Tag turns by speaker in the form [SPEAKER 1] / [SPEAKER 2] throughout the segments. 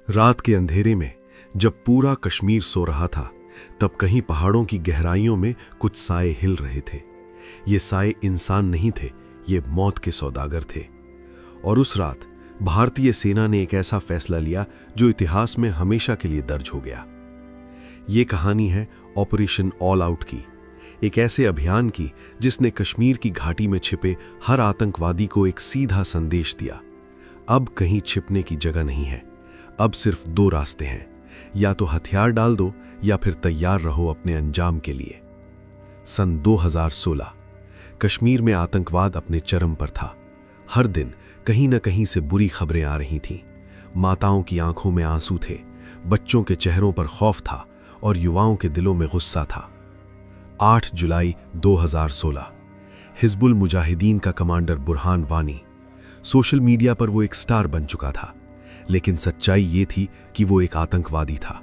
[SPEAKER 1] रात के अंधेरे में जब पूरा कश्मीर सो रहा था, तब कहीं पहाड़ों की गहराइयों में कुछ साए हिल रहे थे। ये साए इंसान नहीं थे, ये मौत के सौदागर थे। और उस रात भारतीय सेना ने एक ऐसा फैसला लिया जो इतिहास में हमेशा के लिए दर्ज हो गया। ये कहानी है ऑपरेशन ऑल आउट की, एक ऐसे अभियान की जिसने कश्मीर की घाटी में छिपे हर आतंकवादी को एक सीधा संदेश दिया। अब कहीं छिपने की जगह नहीं है, अब सिर्फ दो रास्ते हैं, या तो हथियार डाल दो या फिर तैयार रहो अपने अंजाम के लिए। सन 2016 कश्मीर में आतंकवाद अपने चरम पर था। हर दिन कहीं न कहीं से बुरी खबरें आ रही थीं। माताओं की आंखों में आंसू थे, बच्चों के चेहरों पर खौफ था और युवाओं के दिलों में गुस्सा था। 8 जुलाई 2016 हिजबुल मुजाहिदीन का commander Burhan Wani. Social media पर वो एक स्टार बन चुका था, लेकिन सच्चाई ये थी कि वो एक आतंकवादी था।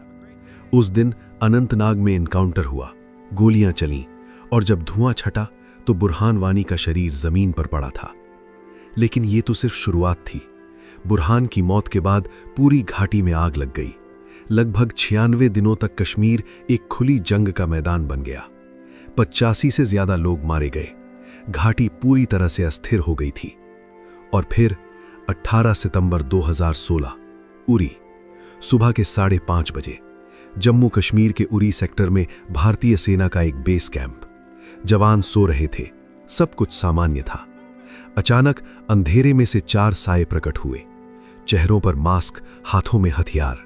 [SPEAKER 1] उस दिन अनंतनाग में एनकाउंटर हुआ, गोलियां चलीं और जब धुआं छटा तो बुरहान वानी का शरीर जमीन पर पड़ा था। लेकिन ये तो सिर्फ शुरुआत थी। बुरहान की मौत के बाद पूरी घाटी में आग लग गई। लगभग 96 दिनों तक कश्मीर एक खुली जंग का मैदान बन गया। 85 से ज्यादा लोग मारे गए। घाटी पूरी तरह से अस्थिर हो गई थी। और फिर 18 सितंबर 2016 उरी, सुबह के 5:30 बजे जम्मू कश्मीर के उरी सेक्टर में भारतीय सेना का एक बेस कैंप। जवान सो रहे थे, सब कुछ सामान्य था। अचानक अंधेरे में से 4 साए प्रकट हुए, चेहरों पर मास्क, हाथों में हथियार।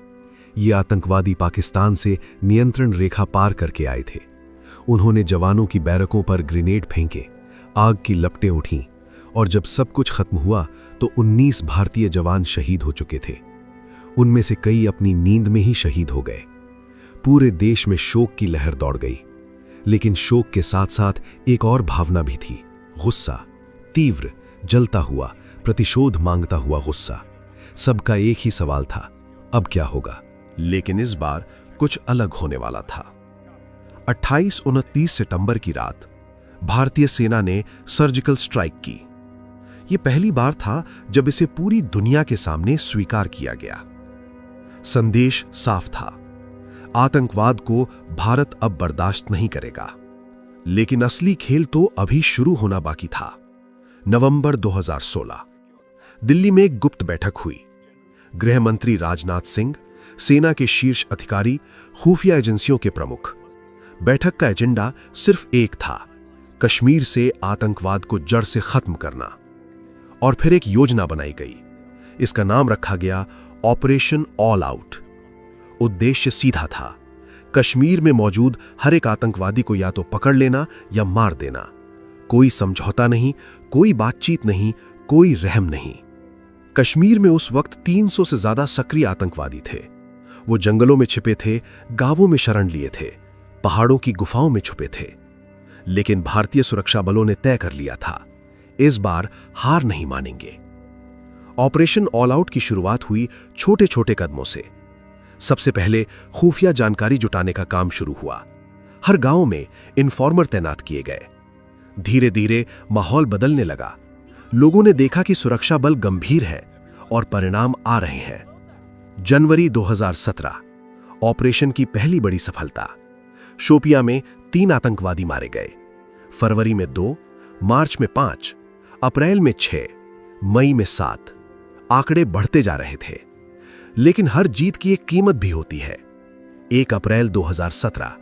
[SPEAKER 1] ये आतंकवादी पाकिस्तान से नियंत्रण रेखा पार करके आए थे। उन्होंने जवानों की बैरकों पर ग्रेनेड फेंके, आग की लपटें उठीं और जब सब कुछ खत्म हुआ तो 19 भारतीय जवान शहीद हो चुके थे। उनमें से कई अपनी नींद में ही शहीद हो गए। पूरे देश में शोक की लहर दौड़ गई, लेकिन शोक के साथ साथ एक और भावना भी थी, गुस्सा। तीव्र, जलता हुआ, प्रतिशोध मांगता हुआ गुस्सा। सबका एक ही सवाल था, अब क्या होगा?
[SPEAKER 2] लेकिन इस बार कुछ अलग होने वाला था। 28-29 सितंबर की रात भारतीय सेना ने सर्जिकल स्ट्राइक की। यह पहली बार था जब इसे पूरी दुनिया के सामने स्वीकार किया गया। संदेश साफ था, आतंकवाद को भारत अब बर्दाश्त नहीं करेगा। लेकिन असली खेल तो अभी शुरू होना बाकी था। नवंबर 2016 दिल्ली में एक गुप्त बैठक हुई। गृह मंत्री राजनाथ सिंह, सेना के शीर्ष अधिकारी, खुफिया एजेंसियों के प्रमुख। बैठक का एजेंडा सिर्फ एक था, कश्मीर से आतंकवाद को जड़ से खत्म करना। और फिर एक योजना बनाई गई। इसका नाम रखा गया ऑपरेशन ऑल आउट। उद्देश्य सीधा था, कश्मीर में मौजूद हर एक आतंकवादी को या तो पकड़ लेना या मार देना। कोई समझौता नहीं, कोई बातचीत नहीं, कोई रहम नहीं। कश्मीर में उस वक्त 300 से ज्यादा सक्रिय आतंकवादी थे। वो जंगलों में छिपे थे, गांवों में शरण लिए थे, पहाड़ों की गुफाओं में छुपे थे। लेकिन भारतीय सुरक्षा बलों ने तय कर लिया था, इस बार हार नहीं मानेंगे। ऑपरेशन ऑल आउट की शुरुआत हुई छोटे छोटे कदमों से। सबसे पहले खुफिया जानकारी जुटाने का काम शुरू हुआ। हर गांव में इन्फॉर्मर तैनात किए गए। धीरे धीरे माहौल बदलने लगा। लोगों ने देखा कि सुरक्षा बल गंभीर है और परिणाम आ रहे हैं। जनवरी 2017 ऑपरेशन की पहली बड़ी सफलता। शोपिया में 3 आतंकवादी मारे गए। फरवरी में 2, मार्च में 5, अप्रैल में 6, मई में 7। आंकड़े बढ़ते जा रहे थे। लेकिन हर जीत की एक कीमत भी होती है। 1 अप्रैल 2017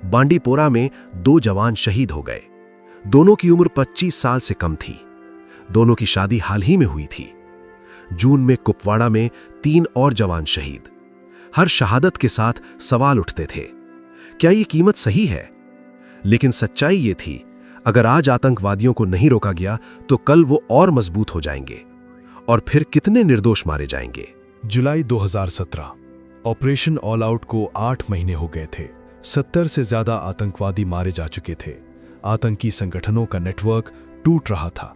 [SPEAKER 2] बांडीपोरा में 2 जवान शहीद हो गए। दोनों की उम्र 25 साल से कम थी। दोनों की शादी हाल ही में हुई थी। जून में कुपवाड़ा में 3 और जवान शहीद। हर शहादत के साथ सवाल उठते थे, क्या ये कीमत सही है? लेकिन सच्चाई ये थी, अगर आज आतंकवादियों को नहीं रोका गया तो कल वो और मजबूत हो जाएंगे। और फिर कितने निर्दोष मारे जाएंगे।
[SPEAKER 3] जुलाई 2017 ऑपरेशन ऑल आउट को 8 महीने हो गए थे। 70 से ज्यादा आतंकवादी मारे जा चुके थे। आतंकी संगठनों का नेटवर्क टूट रहा था।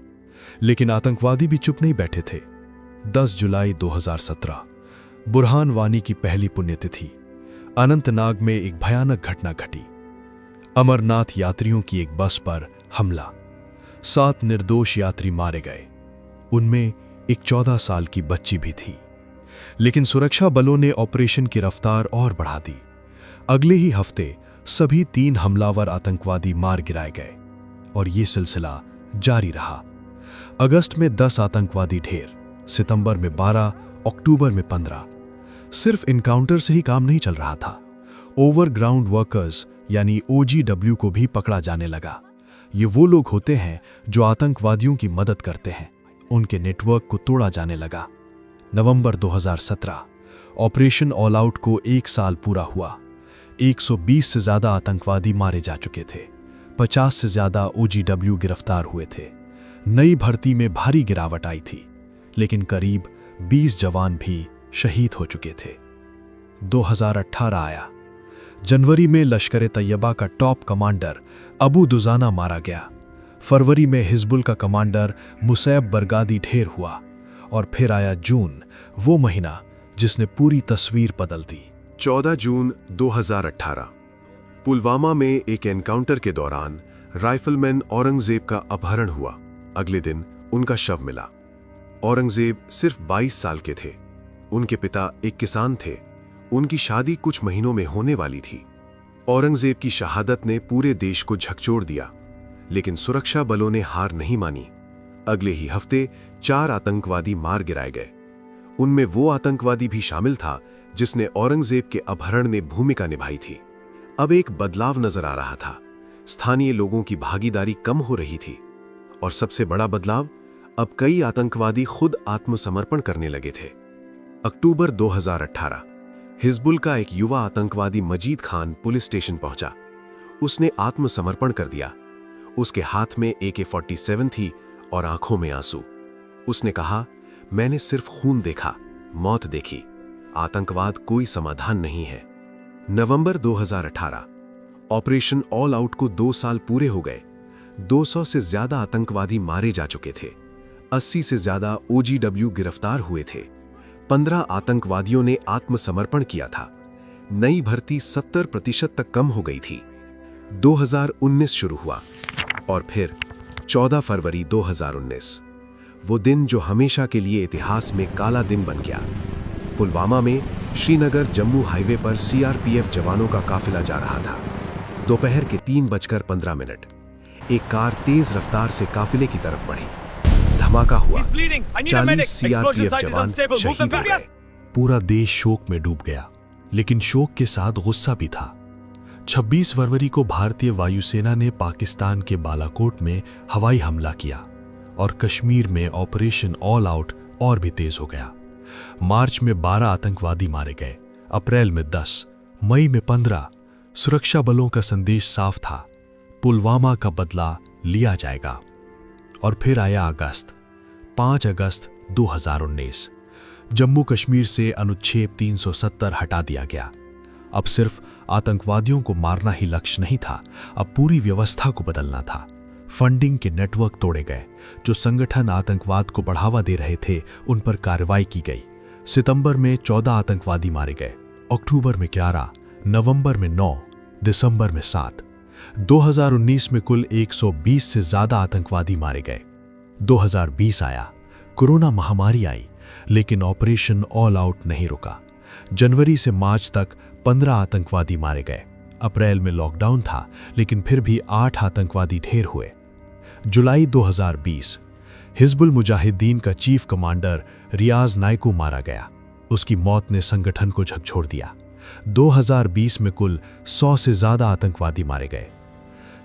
[SPEAKER 3] लेकिन आतंकवादी भी चुप नहीं बैठे थे। 10 जुलाई 2017 बुरहान वानी की पहली पुण्यतिथि। अनंतनाग में एक भयानक घटना घटी। अमरनाथ यात्रियों की एक बस पर हमला। 7 निर्दोष यात्री मारे गए। उनमें एक 14 साल की बच्ची भी थी। लेकिन सुरक्षा बलों ने ऑपरेशन की रफ्तार और बढ़ा दी। अगले ही हफ्ते सभी 3 हमलावर आतंकवादी मार गिराए गए और ये सिलसिला जारी रहा। अगस्त में 10 आतंकवादी ढेर, सितंबर में 12, अक्टूबर में 15। सिर्फ इनकाउंटर से ही काम नहीं चल रहा था। ओवरग्राउंड वर्कर्स यानी OGW को भी पकड़ा जाने लगा। ये वो लोग होते हैं जो आतंकवादियों की मदद करते हैं। उनके नेटवर्क को तोड़ा जाने लगा। नवंबर 2017 ऑपरेशन ऑल आउट को 1 साल पूरा हुआ। 120 से ज्यादा आतंकवादी मारे जा चुके थे। 50 से ज्यादा OGW गिरफ्तार हुए थे। नई भर्ती में भारी गिरावट आई थी, लेकिन करीब 20 जवान भी शहीद हो चुके थे। 2018 आया। जनवरी में लश्कर तैयबा का टॉप कमांडर अबू दुजाना मारा गया। फरवरी में हिजबुल का कमांडर मुसैब बरगादी ढेर हुआ। और फिर आया जून, वो महीना जिसने पूरी तस्वीर बदल दी।
[SPEAKER 1] 14 जून 2018 पुलवामा में एक एनकाउंटर के दौरान राइफलमैन औरंगजेब का अपहरण हुआ। अगले दिन उनका शव मिला। औरंगजेब सिर्फ 22 साल के थे। उनके पिता एक किसान थे। उनकी शादी कुछ महीनों में होने वाली थी। औरंगजेब की शहादत ने पूरे देश को झकझोर दिया, लेकिन सुरक्षा बलों ने हार नहीं मानी। अगले ही हफ्ते 4 आतंकवादी मार गिराए गए। उनमें वो आतंकवादी भी शामिल था जिसने औरंगजेब के अपहरण में भूमिका निभाई थी। अब एक बदलाव नजर आ रहा था। स्थानीय लोगों की भागीदारी कम हो रही थी। और सबसे बड़ा बदलाव, अब कई आतंकवादी खुद आत्मसमर्पण करने लगे थे। अक्टूबर 2018 हिजबुल का एक युवा आतंकवादी मजीद खान पुलिस स्टेशन पहुंचा। उसने आत्मसमर्पण कर दिया। उसके हाथ में AK-47 थी और आंखों में आंसू। उसने कहा, मैंने सिर्फ खून देखा, मौत देखी। आतंकवाद कोई समाधान नहीं है। नवंबर 2018 ऑपरेशन ऑल आउट को 2 साल पूरे हो गए। 200 से ज्यादा आतंकवादी मारे जा चुके थे। 80 से ज्यादा OGW गिरफ्तार हुए थे। 15 आतंकवादियों ने आत्मसमर्पण किया था। नई भर्ती 70% तक कम हो गई थी। 2019 शुरू हुआ और फिर 14 फरवरी 2019, वो दिन जो हमेशा के लिए इतिहास में काला दिन बन गया। पुलवामा में श्रीनगर जम्मू हाईवे पर CRPF जवानों का काफिला जा रहा था। दोपहर के 3:15 एक कार तेज रफ्तार से काफिले की तरफ बढ़ी। धमाका हुआ। 40 CRPF जवान शहीद हो गए।
[SPEAKER 3] पूरा देश शोक में डूब गया, लेकिन शोक के साथ गुस्सा भी था। 26 फरवरी को भारतीय वायुसेना ने पाकिस्तान के बालाकोट में हवाई हमला किया और कश्मीर में ऑपरेशन ऑल आउट और भी तेज हो गया। मार्च में 12 आतंकवादी मारे गए, अप्रैल में 10, मई में 15। सुरक्षा बलों का संदेश साफ था, पुलवामा का बदला लिया जाएगा। और फिर आया अगस्त, 5 अगस्त 2019। जम्मू कश्मीर से अनुच्छेद 370 हटा दिया गया। अब सिर्फ आतंकवादियों को मारना ही लक्ष्य नहीं था, अब पूरी व्यवस्था को बदलना था। फंडिंग के नेटवर्क तोड़े गए। जो संगठन आतंकवाद को बढ़ावा दे रहे थे, उन पर कार्रवाई की गई। सितंबर में 14 आतंकवादी मारे गए, अक्टूबर में 11, नवंबर में 9, दिसंबर में 7। 2019 में कुल 120 से ज्यादा आतंकवादी मारे गए। 2020 आया, कोरोना महामारी आई, लेकिन ऑपरेशन ऑल आउट नहीं रुका। जनवरी से मार्च तक 15 आतंकवादी मारे गए। अप्रैल में लॉकडाउन था, लेकिन फिर भी 8 आतंकवादी ढेर हुए। जुलाई 2020 हिजबुल मुजाहिदीन का चीफ कमांडर रियाज नाइकू मारा गया। उसकी मौत ने संगठन को झकझोर दिया। 2020 में कुल 100 से ज्यादा आतंकवादी मारे गए।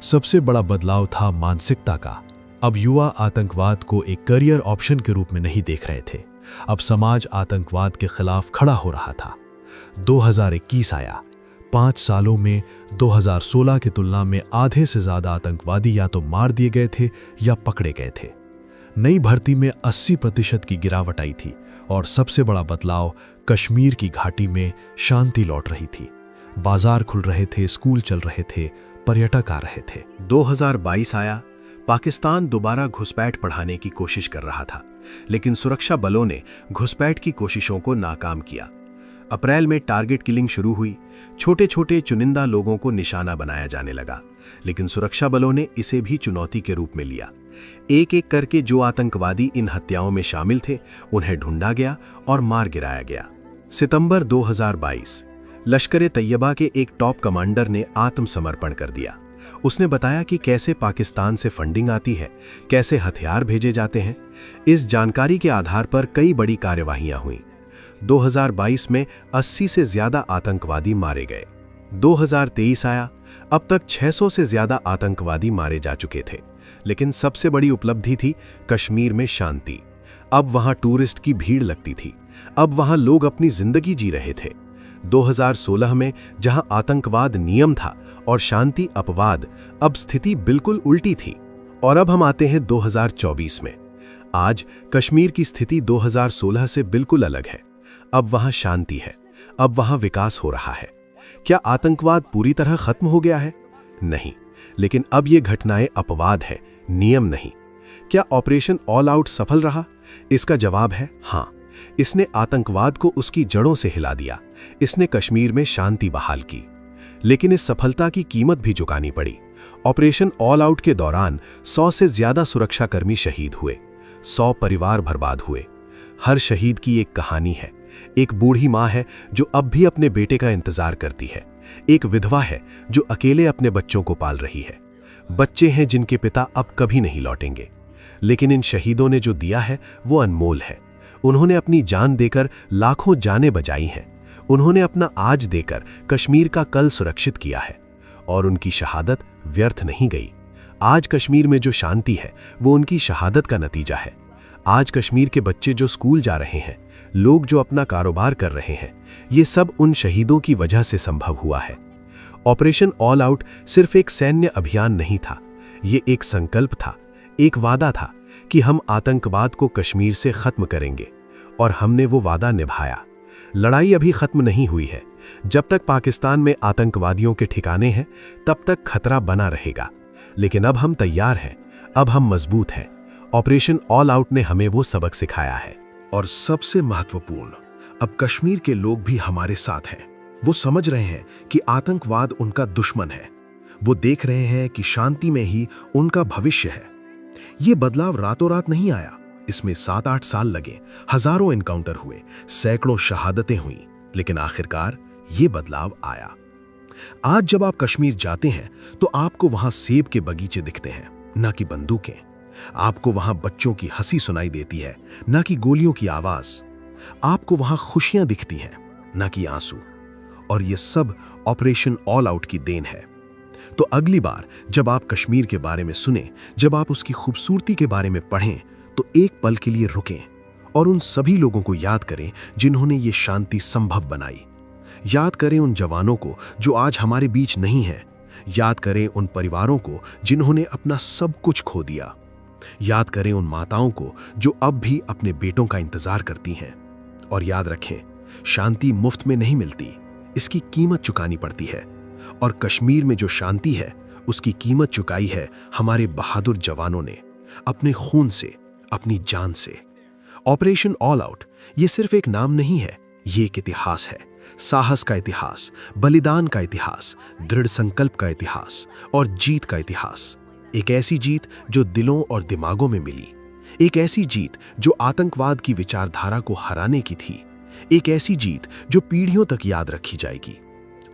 [SPEAKER 3] सबसे बड़ा बदलाव था मानसिकता का। अब युवा आतंकवाद को एक करियर ऑप्शन के रूप में नहीं देख रहे थे। अब समाज आतंकवाद के खिलाफ खड़ा हो रहा था। 2021 आया। 5 सालों में 2016 की तुलना में आधे से ज्यादा आतंकवादी या तो मार दिए गए थे या पकड़े गए थे। नई भर्ती में 80% की गिरावट आई थी और सबसे बड़ा बदलाव, कश्मीर की घाटी में शांति लौट रही थी। बाजार खुल रहे थे, स्कूल चल रहे थे, पर्यटक आ रहे थे।
[SPEAKER 2] 2022 आया। पाकिस्तान दोबारा घुसपैठ बढ़ाने की कोशिश कर रहा था, लेकिन सुरक्षा बलों ने घुसपैठ की कोशिशों को नाकाम किया। अप्रैल में टारगेट किलिंग शुरू हुई। छोटे छोटे चुनिंदा लोगों को निशाना बनाया जाने लगा, लेकिन सुरक्षा बलों ने इसे भी चुनौती के रूप में लिया। एक एक करके जो आतंकवादी इन हत्याओं में शामिल थे उन्हें ढूंढा गया और मार गिराया गया। सितंबर 2022 लश्कर-ए-तैयबा के एक टॉप कमांडर ने आत्मसमर्पण कर दिया। उसने बताया कि कैसे पाकिस्तान से फंडिंग आती है, कैसे हथियार भेजे जाते हैं। इस जानकारी के आधार पर कई बड़ी कार्यवाहियां हुईं। 2022 में 80 से ज्यादा आतंकवादी मारे गए। 2023 आया, अब तक 600 से ज्यादा आतंकवादी मारे जा चुके थे। लेकिन सबसे बड़ी उपलब्धि थी कश्मीर में शांति। अब वहां टूरिस्ट की भीड़ लगती थी, अब वहां लोग अपनी जिंदगी जी रहे थे। 2016 में जहां आतंकवाद नियम था और शांति अपवाद, अब स्थिति बिल्कुल उल्टी थी। और अब हम आते हैं 2024 में। आज कश्मीर की स्थिति 2016 से बिल्कुल अलग है। अब वहां शांति है, अब वहां विकास हो रहा है। क्या आतंकवाद पूरी तरह खत्म हो गया है? नहीं, लेकिन अब ये घटनाएं अपवाद है, नियम नहीं। क्या ऑपरेशन ऑल आउट सफल रहा? इसका जवाब है हाँ। इसने आतंकवाद को उसकी जड़ों से हिला दिया, इसने कश्मीर में शांति बहाल की। लेकिन इस सफलता की कीमत भी चुकानी पड़ी। ऑपरेशन ऑल आउट के दौरान 100 से ज्यादा सुरक्षाकर्मी शहीद हुए, 100 परिवार बर्बाद हुए। हर शहीद की एक कहानी है। एक बूढ़ी माँ है जो अब भी अपने बेटे का इंतजार करती है। एक विधवा है जो अकेले अपने बच्चों को पाल रही है। बच्चे हैं जिनके पिता अब कभी नहीं लौटेंगे। लेकिन इन शहीदों ने जो दिया है वो अनमोल है। उन्होंने अपनी जान देकर लाखों जानें बचाई हैं। उन्होंने अपना आज देकर कश्मीर का कल सुरक्षित किया है। और उनकी शहादत व्यर्थ नहीं गई। आज कश्मीर में जो शांति है वो उनकी शहादत का नतीजा है। आज कश्मीर के बच्चे जो स्कूल जा रहे हैं, लोग जो अपना कारोबार कर रहे हैं, ये सब उन शहीदों की वजह से संभव हुआ है। ऑपरेशन ऑल आउट सिर्फ एक सैन्य अभियान नहीं था, ये एक संकल्प था, एक वादा था कि हम आतंकवाद को कश्मीर से खत्म करेंगे। और हमने वो वादा निभाया। लड़ाई अभी खत्म नहीं हुई है। जब तक पाकिस्तान में आतंकवादियों के ठिकाने हैं, तब तक खतरा बना रहेगा। लेकिन अब हम तैयार हैं, अब हम मजबूत हैं। ऑपरेशन ऑल आउट ने हमें वो सबक सिखाया है। और सबसे महत्वपूर्ण, अब कश्मीर के लोग भी हमारे साथ हैं। वो समझ रहे हैं कि आतंकवाद उनका दुश्मन है। वो देख रहे हैं कि शांति में ही उनका भविष्य है। ये बदलाव रातों रात नहीं आया, इसमें 7-8 साल लगे, हजारों एनकाउंटर हुए, सैकड़ों शहादतें हुई, लेकिन आखिरकार ये बदलाव आया। आज जब आप कश्मीर जाते हैं तो आपको वहां सेब के बगीचे दिखते हैं, न कि बंदूकें। आपको वहां बच्चों की हंसी सुनाई देती है, न कि गोलियों की आवाज। आपको वहां खुशियां दिखती हैं, न कि आंसू। और ये सब ऑपरेशन ऑल आउट की देन है। तो अगली बार जब आप कश्मीर के बारे में सुने, जब आप उसकी खूबसूरती के बारे में पढ़ें, तो एक पल के लिए रुकें और उन सभी लोगों को याद करें जिन्होंने ये शांति संभव बनाई। याद करें उन जवानों को जो आज हमारे बीच नहीं हैं। याद करें उन परिवारों को जिन्होंने अपना सब कुछ खो दिया। याद करें उन माताओं को जो अब भी अपने बेटों का इंतजार करती हैं। और याद रखें, शांति मुफ्त में नहीं मिलती, इसकी कीमत चुकानी पड़ती है। और कश्मीर में जो शांति है उसकी कीमत चुकाई है हमारे बहादुर जवानों ने, अपने खून से, अपनी जान से। ऑपरेशन ऑल आउट ये सिर्फ एक नाम नहीं है, ये एक इतिहास है। साहस का इतिहास, बलिदान का इतिहास, दृढ़ संकल्प का इतिहास और जीत का इतिहास। एक ऐसी जीत जो दिलों और दिमागों में मिली। एक ऐसी जीत जो आतंकवाद की विचारधारा को हराने की थी। एक ऐसी जीत जो पीढ़ियों तक याद रखी जाएगी।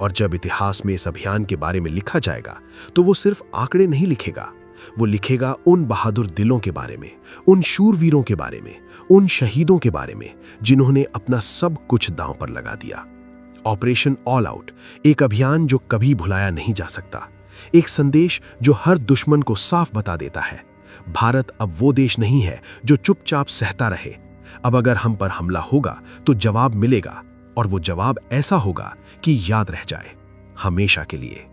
[SPEAKER 2] और जब इतिहास में इस अभियान के बारे में लिखा जाएगा तो वो सिर्फ आंकड़े नहीं लिखेगा, वो लिखेगा उन बहादुर दिलों के बारे में, उन शूरवीरों के बारे में, उन शहीदों के बारे में जिन्होंने अपना सब कुछ दांव पर लगा दिया। ऑपरेशन ऑल आउट एक अभियान जो कभी भुलाया नहीं जा सकता, एक संदेश जो हर दुश्मन को साफ बता देता है, भारत अब वो देश नहीं है जो चुपचाप सहता रहे। अब अगर हम पर हमला होगा तो जवाब मिलेगा, और वो जवाब ऐसा होगा कि याद रह जाए हमेशा के लिए।